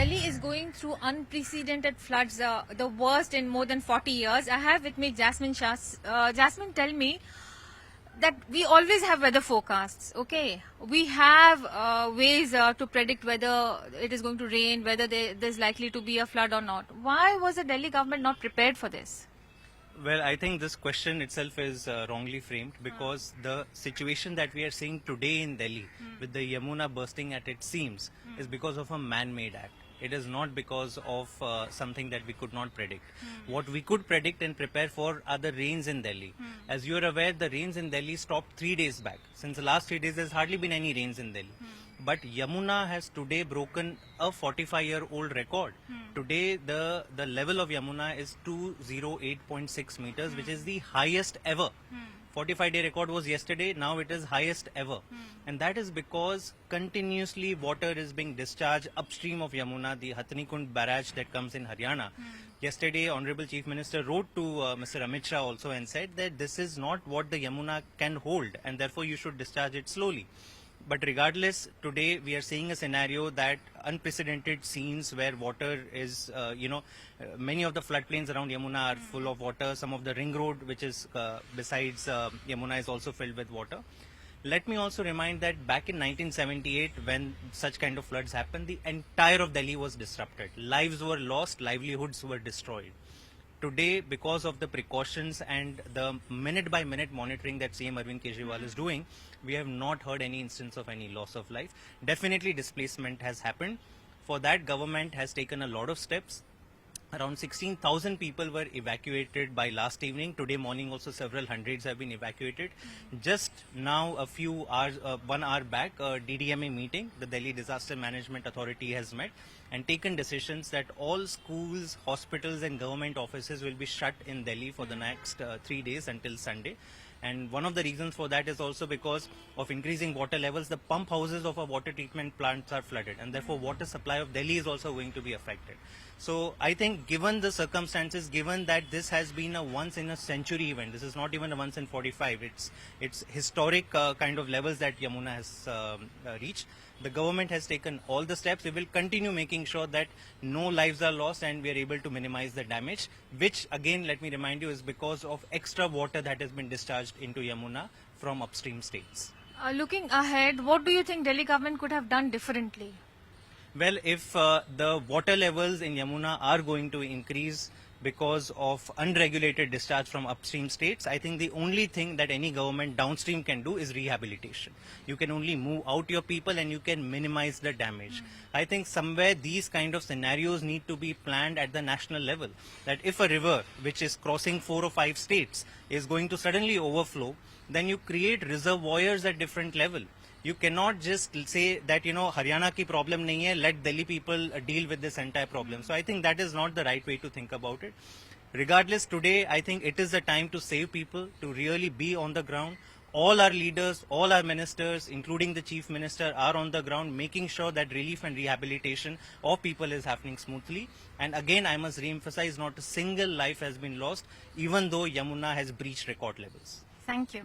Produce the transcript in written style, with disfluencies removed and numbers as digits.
Delhi is going through unprecedented floods, the worst in more than 40 years. I have with me Jasmine Shah. Jasmine, tell me that we always have weather forecasts, okay? We have ways to predict whether it is going to rain, whether there's likely to be a flood or not. Why was the Delhi government not prepared for this? Well, I think this question itself is wrongly framed because the situation that we are seeing today in Delhi with the Yamuna bursting at its seams is because of a man-made act. It is not because of something that we could not predict. What we could predict and prepare for are the rains in Delhi. As you are aware, the rains in Delhi stopped 3 days back. Since the last 3 days, there's hardly been any rains in Delhi. But Yamuna has today broken a 45-year-old record. Today, the level of Yamuna is 208.6 meters, which is the highest ever. 45-day record was yesterday, now it is highest ever. And that is because continuously water is being discharged upstream of Yamuna, the Hathnikund Barrage that comes in Haryana. Yesterday, Honorable Chief Minister wrote to Mr. Amit Shah also and said that this is not what the Yamuna can hold and therefore you should discharge it slowly. But regardless, today we are seeing a scenario that unprecedented scenes where water is, many of the floodplains around Yamuna are full of water. Some of the ring road, which is besides Yamuna, is also filled with water. Let me also remind that back in 1978, when such kind of floods happened, the entire of Delhi was disrupted. Lives were lost, livelihoods were destroyed. Today, because of the precautions and the minute-by-minute monitoring that CM Arvind Kejriwal is doing, we have not heard any instance of any loss of life. Definitely displacement has happened. For that, government has taken a lot of steps. Around 16,000 people were evacuated by last evening. Today morning also several hundreds have been evacuated. Just now, a few hours, 1 hour back, a DDMA meeting, the Delhi Disaster Management Authority has met and taken decisions that all schools, hospitals and government offices will be shut in Delhi for the next 3 days until Sunday. And one of the reasons for that is also because of increasing water levels. The pump houses of our water treatment plants are flooded and therefore water supply of Delhi is also going to be affected. So I think given the circumstances, given that this has been a once in a century event, this is not even a once in 45, it's historic kind of levels that Yamuna has reached. The government has taken all the steps. We will continue making sure that no lives are lost and we are able to minimize the damage, which again, let me remind you, is because of extra water that has been discharged into Yamuna from upstream states. Looking ahead, what do you think Delhi government could have done differently? Well, if the water levels in Yamuna are going to increase because of unregulated discharge from upstream states, I think the only thing that any government downstream can do is rehabilitation. You can only move out your people and you can minimize the damage. I think somewhere these kind of scenarios need to be planned at the national level. That if a river which is crossing 4 or 5 states is going to suddenly overflow, then you create reservoirs at different level. You cannot just say that, Haryana ki problem nahi hai, let Delhi people deal with this entire problem. So I think that is not the right way to think about it. Regardless, today I think it is the time to save people, to really be on the ground. All our leaders, all our ministers, including the chief minister, are on the ground making sure that relief and rehabilitation of people is happening smoothly. And again, I must re-emphasize, not a single life has been lost, even though Yamuna has breached record levels. Thank you.